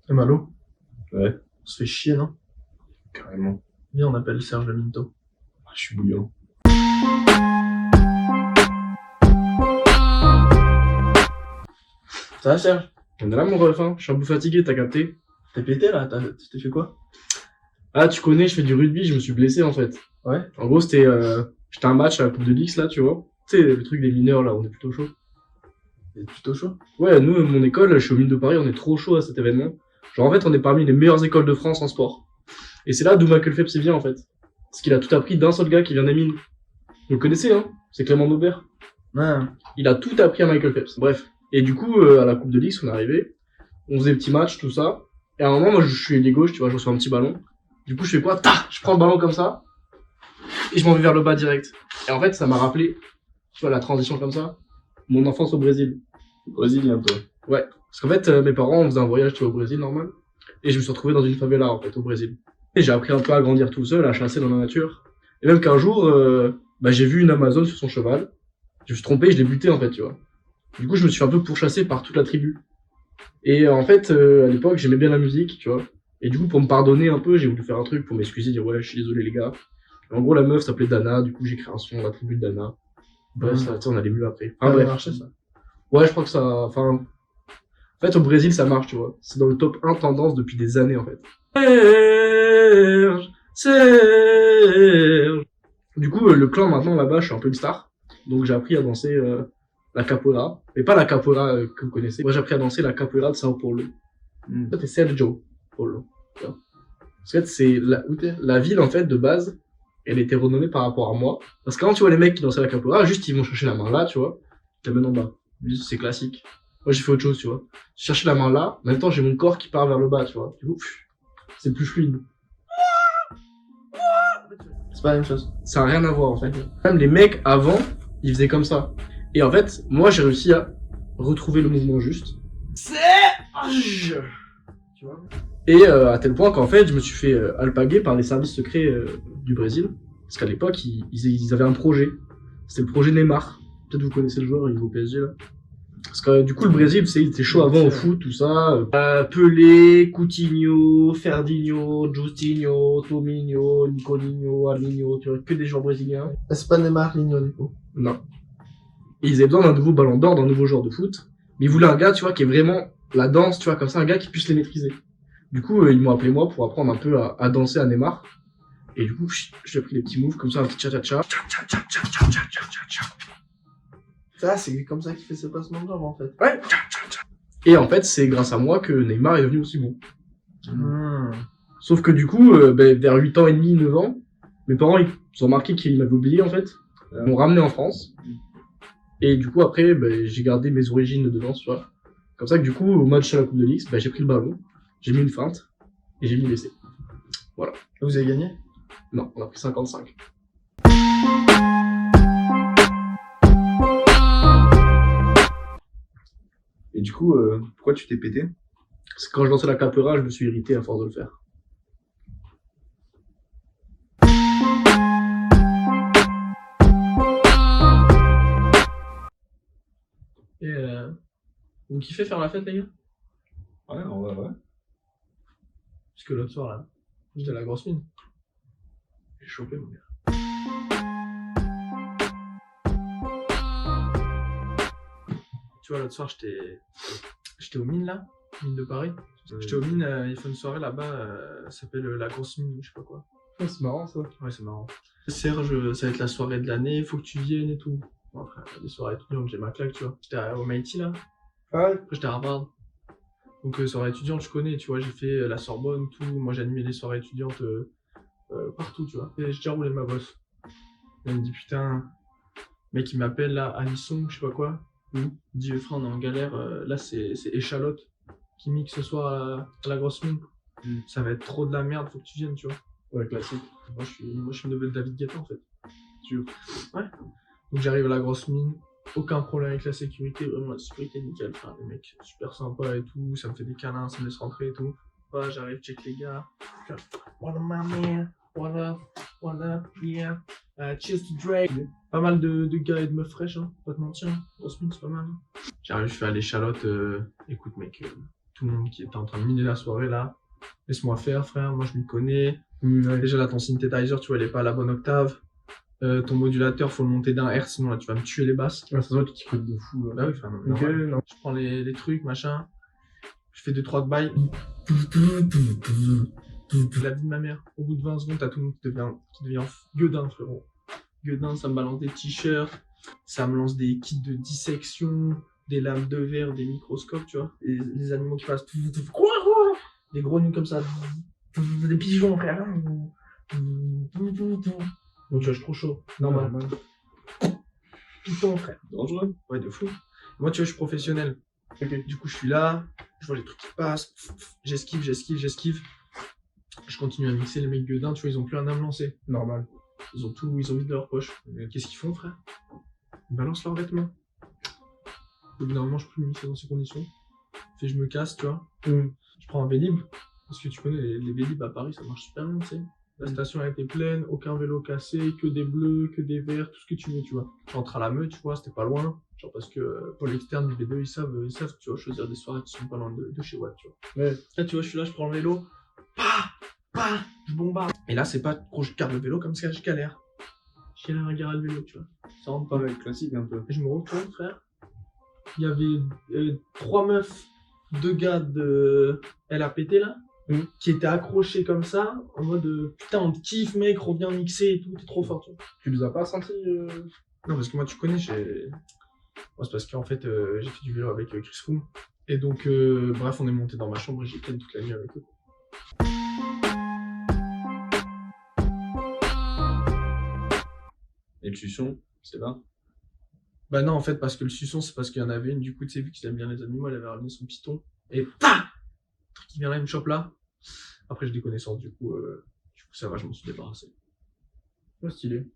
Et Malo, Ouais, on se fait chier, non? carrément. Viens, on appelle Serge le Minto. Ah, je suis bouillant. Ça va, Serge? On est là, mon ref, hein. Je suis un peu fatigué, t'as capté? T'es pété, là? Tu t'es fait quoi? Ah, tu connais, je fais du rugby, je me suis blessé, en fait. Ouais? En gros, j'étais un match à la Coupe de l'X, là, tu vois. Tu sais, le truc des mineurs, là, on est plutôt chaud. T'es plutôt chaud? Ouais, nous, mon école, je suis aux mines de Paris, on est trop chaud à cet événement. Genre, en fait, on est parmi les meilleures écoles de France en sport. Et c'est là d'où Michael Phelps vient, en fait. Parce qu'il a tout appris d'un seul gars qui vient des mines. Vous le connaissez, hein? C'est Clément Maubert. Ouais. Il a tout appris à Michael Phelps. Bref. Et du coup, à la Coupe de l'X, on est arrivé. On faisait des petits matchs, tout ça. Et à un moment, moi, je suis ailier gauche, tu vois, je reçois un petit ballon. Du coup, je fais quoi? Je prends le ballon comme ça. Et je m'en vais vers le bas direct. Et en fait, ça m'a rappelé, tu vois, la transition comme ça. Mon enfance au Brésil. Brésilien, toi. Ouais. Parce qu'en fait, mes parents, on faisait un voyage, tu vois, au Brésil, normal. Et je me suis retrouvé dans une favela, en fait, au Brésil. Et j'ai appris un peu à grandir tout seul, à chasser dans la nature. Et même qu'un jour, j'ai vu une Amazone sur son cheval. Je me suis trompé, je l'ai buté, en fait, tu vois. Du coup, je me suis fait un peu pourchasser par toute la tribu. Et en fait, à l'époque, j'aimais bien la musique, tu vois. Et du coup, pour me pardonner un peu, j'ai voulu faire un truc pour m'excuser, dire ouais, je suis désolé les gars. Et en gros, la meuf s'appelait Dana, du coup, j'ai créé un son, la tribu de Dana. Bref, ça, tu sais, on allait mieux après. Ah, Bref. marché, ça. Ouais, je crois que ça. Enfin. En fait, au Brésil, ça marche, tu vois. C'est dans le top 1 tendance depuis des années, en fait. Serge, Serge. Du coup, le clan, maintenant, là-bas, je suis un peu une star. Donc, j'ai appris à danser la capoeira. Mais pas la capoeira que vous connaissez. Moi, j'ai appris à danser la capoeira de Sao Paulo. En fait, c'est Sergio Paulo. Tu vois. En fait, c'est la ville, en fait, de base, elle était renommée par rapport à moi. Parce que quand tu vois les mecs qui dansaient la capoeira, juste, ils vont chercher la main là, tu vois. Ils t'amènent en bas. Juste, c'est classique. Moi, j'ai fait autre chose, tu vois. J'ai cherché la main là. En même temps, j'ai mon corps qui part vers le bas, tu vois. Du coup, c'est plus fluide. C'est pas la même chose. Ça a rien à voir, en fait. Même les mecs, avant, ils faisaient comme ça. Et en fait, moi, j'ai réussi à retrouver le mouvement juste. Serge! Tu vois. Et à tel point qu'en fait, je me suis fait alpaguer par les services secrets du Brésil. Parce qu'à l'époque, ils avaient un projet. C'était le projet Neymar. Peut-être vous connaissez le joueur, il joue au PSG là. Parce que du coup, le Brésil, il était chaud avant au foot, tout ça. Pelé, Coutinho, Ferdinho, Justinho, Tominho, Nicolinho, Arminho, tu vois, que des joueurs brésiliens. Ah, c'est pas Neymar Ligno, du coup. Non. Et ils avaient besoin d'un nouveau ballon d'or, d'un nouveau joueur de foot. Mais ils voulaient un gars, tu vois, qui est vraiment la danse, tu vois, comme ça, un gars qui puisse les maîtriser. Du coup, ils m'ont appelé moi pour apprendre un peu à danser à Neymar. Et du coup, j'ai pris des petits moves comme ça, un petit cha-cha-cha. Ça, c'est comme ça qu'il fait ses passements de jambes, en fait. Ouais. Et en fait, c'est grâce à moi que Neymar est devenu aussi bon. Sauf que du coup, vers 8 ans et demi, 9 ans, mes parents, ils ont remarqué qu'ils m'avaient oublié, en fait. Ils m'ont ramené en France. Et du coup, après, j'ai gardé mes origines de danse, tu vois. Comme ça que du coup, au match à la Coupe de l'X, j'ai pris le ballon, j'ai mis une feinte, et j'ai mis l'essai. Voilà. Vous avez gagné? Non, on a pris 55. Et du coup, pourquoi tu t'es pété? Parce que quand je dansais la capoeira, je me suis irrité à force de le faire. Et vous kiffez faire la fête, les gars? Ouais, ouais. Parce que l'autre soir, là, j'étais à la grosse mine. J'ai chopé, mon gars. Tu vois, l'autre soir, j'étais aux mines, là, mine de Paris. J'étais aux mines, ils font une soirée là-bas, ça s'appelle la grosse mine, je sais pas quoi. Ah, c'est marrant, ça. Ouais, c'est marrant. Serge, ça va être la soirée de l'année, faut que tu viennes et tout. Bon, après, des soirées étudiantes, j'ai ma claque, tu vois. J'étais au MIT, là. Ouais. Après, j'étais à Harvard. Donc, soirée étudiante, je connais, tu vois, j'ai fait la Sorbonne, tout. Moi, j'ai animé des soirées étudiantes partout, tu vois. Et j'ai déjà roulé ma bosse. Elle me dit, putain, mec, il m'appelle là, Anisson, je sais pas quoi. Il dit, frère, on est en galère, là, c'est Échalote qui mixe ce soir à la grosse mine. Ça va être trop de la merde, faut que tu viennes, tu vois. Ouais, classique. Moi, je suis une nouvelle David Guetta, en fait. Ouais. Donc, j'arrive à la grosse mine. Aucun problème avec la sécurité, vraiment la sécurité nickel, enfin, les mecs super sympas et tout, ça me fait des câlins, ça me laisse rentrer et tout. Ouais, j'arrive, check les gars. What up my man, what up, yeah. Cheers to Drake. Pas mal de gars et de meufs fraîches, hein, pas te mentir, hein. Grosse mine, c'est pas mal. J'arrive, je fais à l'échalote, écoute mec, tout le monde qui était en train de miner la soirée là. Laisse-moi faire, frère, moi je m'y connais. Déjà là, ton synthesizer, tu vois, il est pas à la bonne octave. Ton modulateur, faut le monter d'un Hertz, sinon là, tu vas me tuer les basses. Ouais, ça doit être qui code de fou. Bah oui, enfin, Ok, normal. non. Je prends les trucs, machin. Je fais 2-3 bails. La vie de ma mère. Au bout de 20 secondes, t'as tout le monde qui devient gueudin, frérot. Gueudin, ça me balance des t-shirts, ça me lance des kits de dissection, des lames de verre, des microscopes, tu vois. Et les animaux qui passent. Des grenouilles comme ça. Des pigeons, frère. Donc, tu vois, je suis trop chaud. Normal. Tout le temps, frère. Dangereux. Ouais, de fou. Moi, tu vois, je suis professionnel. Ok. Du coup, je suis là, je vois les trucs qui passent, j'esquive. Je continue à mixer, les mecs gueudins, tu vois, ils ont plus rien à me lancer. Normal. Ils ont mis de leur poche. Qu'est-ce qu'ils font, frère? Ils balancent leurs vêtements. Au bout d'un moment, je peux plus mixer dans ces conditions. Je me casse, tu vois. Je prends un Vélib, parce que tu connais les Vélib à Paris, ça marche super bien, tu sais. La station a été pleine, aucun vélo cassé, que des bleus, que des verts, tout ce que tu veux, tu vois. Je rentre à la Meute, tu vois, c'était pas loin. Genre parce que pour l'externe du B2, ils savent, tu vois, choisir des soirées qui sont pas loin de chez Watt, tu vois. Ouais. Là, tu vois, je suis là, je prends le vélo, je bombarde. Et là, c'est pas gros, je garde le vélo comme ça, je galère. Je galère à garer le vélo, tu vois. Ça rentre pas. Ouais, classique un peu. Et je me retourne, frère. Il y avait 3 meufs, 2 gars de LAPT là, qui étaient accrochés comme ça, en mode putain, on te kiffe, mec, reviens mixer et tout, t'es trop fort, tu vois. Tu les as pas sentis Non, parce que moi, tu connais, moi, c'est parce qu'en fait, j'ai fait du vélo avec Chris Froome. Et donc, bref, on est monté dans ma chambre et j'ai ken toute la nuit avec eux. Et le suçon, c'est là. Bah non, en fait, parce que le suçon, c'est parce qu'il y en avait une, du coup, tu sais, vu qu'il aime bien les animaux, elle avait ramené son piston. Et PAH! Le truc qui vient là, il me chope là. Après, j'ai des connaissances, du coup, ça va, je m'en suis débarrassé. Ouais, stylé.